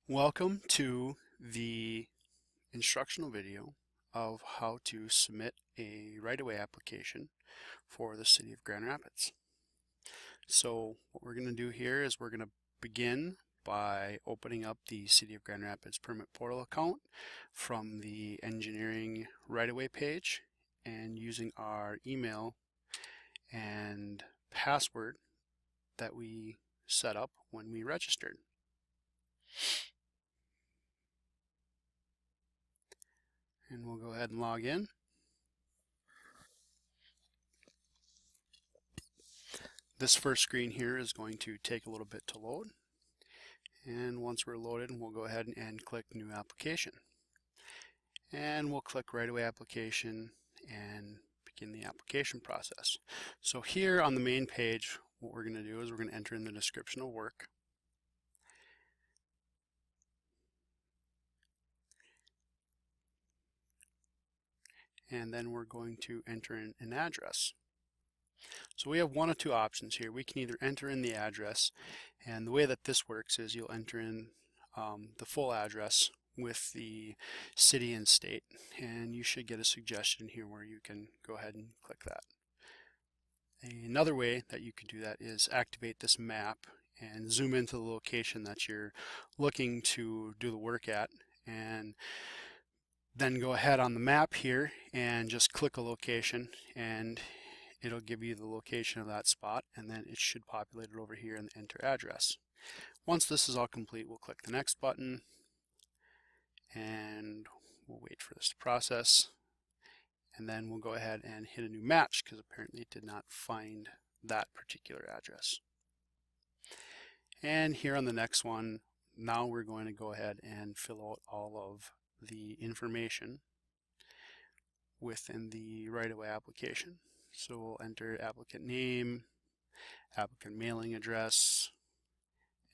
Welcome to the instructional video of how to submit a right-of-way application for the City of Grand Rapids. So what we're going to do here is we're going to begin by opening up the City of Grand Rapids Permit Portal account from the engineering right-of-way page and using our email and password that we set up when we registered. And we'll go ahead and log in. This first screen here is going to take a little bit to load. And once we're loaded, we'll go ahead and click New Application. And we'll click Right-of-way Application and begin the application process. So here on the main page, what we're going to do is we're going to enter in the description of work. And then we're going to enter in an address. So we have one of two options here. We can either enter in the address, and the way that this works is you'll enter in the full address with the city and state, and you should get a suggestion here where you can go ahead and click that. Another way that you could do that is activate this map and zoom into the location that you're looking to do the work at, and then go ahead on the map here and just click a location, and it'll give you the location of that spot, and then it should populate it over here and enter address. Once this is all complete, we'll click the next button and we'll wait for this to process, and then we'll go ahead and hit a new match because apparently it did not find that particular address. And here on the next one, now we're going to go ahead and fill out all of the information within the right-of-way application. So we'll enter applicant name, applicant mailing address,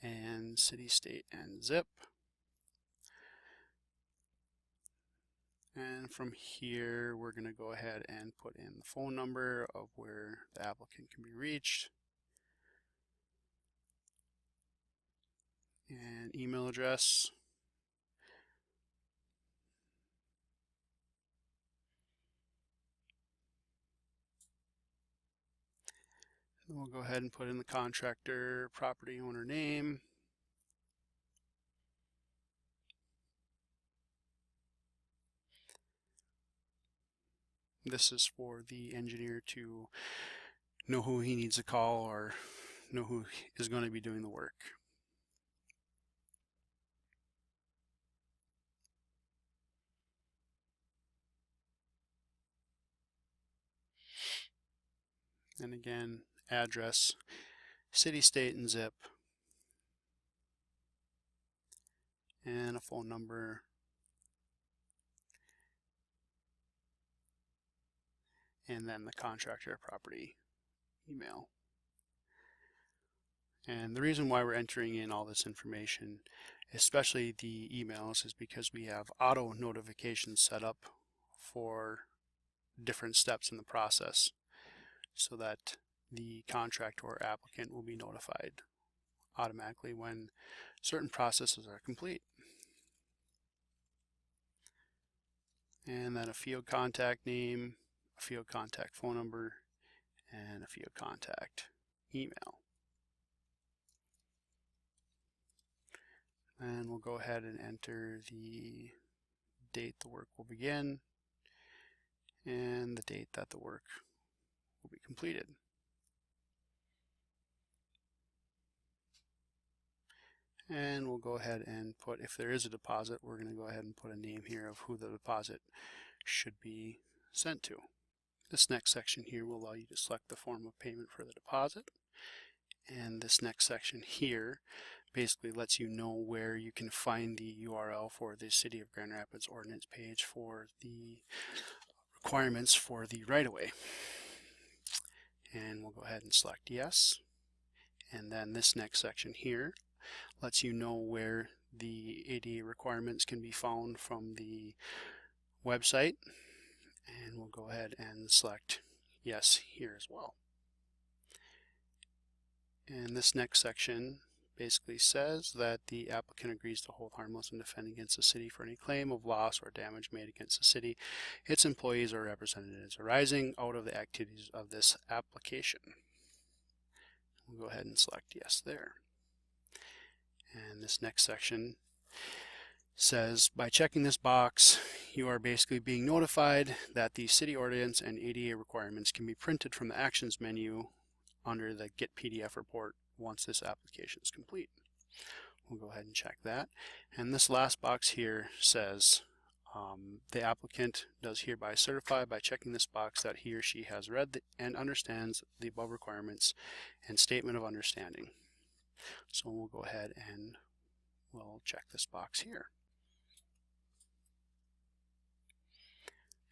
and city, state, and zip. And from here, we're going to go ahead and put in the phone number of where the applicant can be reached, and email address. And we'll go ahead and put in the contractor property owner name. This is for the engineer to know who he needs to call or know who is going to be doing the work. And again, address, city, state, and zip, and a phone number, and then the contractor property email. And the reason why we're entering in all this information, especially the emails, is because we have auto notifications set up for different steps in the process so that the contractor or applicant will be notified automatically when certain processes are complete. And then a field contact name, a field contact phone number, and a field contact email. And we'll go ahead and enter the date the work will begin and the date that the work will be completed. And we'll go ahead and put, if there is a deposit, we're going to go ahead and put a name here of who the deposit should be sent to. This next section here will allow you to select the form of payment for the deposit. And this next section here basically lets you know where you can find the URL for the City of Grand Rapids ordinance page for the requirements for the right-of-way. And we'll go ahead and select yes. And then this next section here lets you know where the ADA requirements can be found from the website. And we'll go ahead and select yes here as well. And this next section basically says that the applicant agrees to hold harmless and defend against the city for any claim of loss or damage made against the city, its employees, or representatives arising out of the activities of this application. We'll go ahead and select yes there. And this next section says, by checking this box, you are basically being notified that the city ordinance and ADA requirements can be printed from the actions menu under the Get PDF report once this application is complete. We'll go ahead and check that. And this last box here says the applicant does hereby certify by checking this box that he or she has read and understands the above requirements and statement of understanding. So we'll go ahead and we'll check this box here.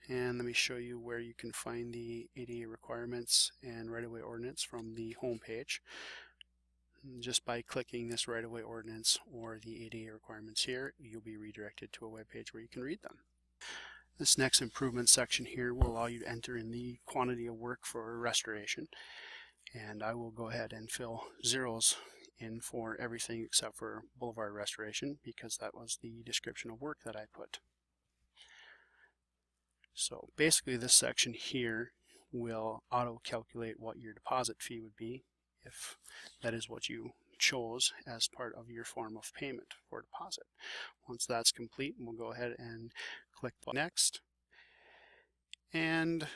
And let me show you where you can find the ADA requirements and right-of-way ordinance from the home page. Just by clicking this right-of-way ordinance or the ADA requirements here, you'll be redirected to a web page where you can read them. This next improvement section here will allow you to enter in the quantity of work for restoration. And I will go ahead and fill zeros in for everything except for boulevard restoration, because that was the description of work that I put. So basically this section here will auto-calculate what your deposit fee would be if that is what you chose as part of your form of payment for deposit. Once that's complete, we'll go ahead and click Next. And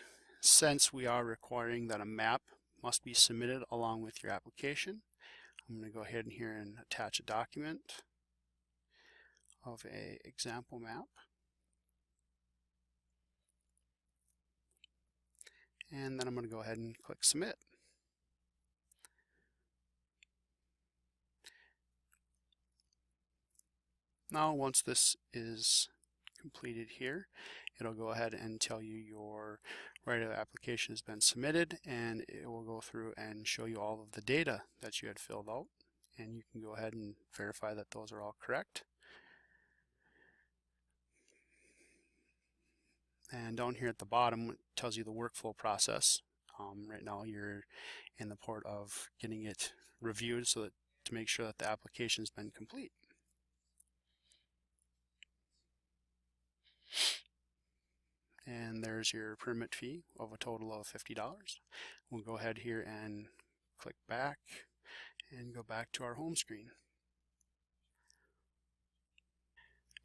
since we are requiring that a map must be submitted along with your application, I'm going to go ahead and here and attach a document of an example map. And then I'm going to go ahead and click Submit. Now once this is completed here, it'll go ahead and tell you your right-of-way application has been submitted, and it will go through and show you all of the data that you had filled out, and you can go ahead and verify that those are all correct. And down here at the bottom it tells you the workflow process. Right now you're in the part of getting it reviewed so that to make sure that the application has been complete. And there's your permit fee of a total of $50. We'll go ahead here and click back and go back to our home screen.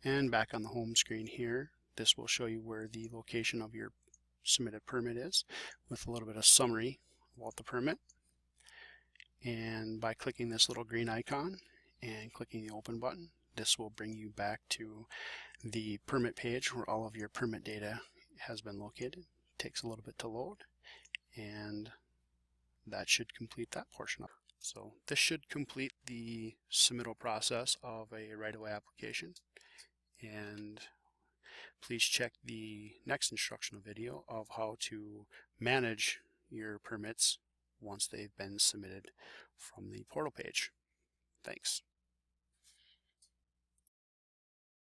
And back on the home screen here, this will show you where the location of your submitted permit is, with a little bit of summary about the permit. And by clicking this little green icon and clicking the open button, this will bring you back to the permit page where all of your permit data has been located. It takes a little bit to load, and that should complete that portion of it. So this should complete the submittal process of a right-of-way application. And please check the next instructional video of how to manage your permits once they've been submitted from the portal page. Thanks.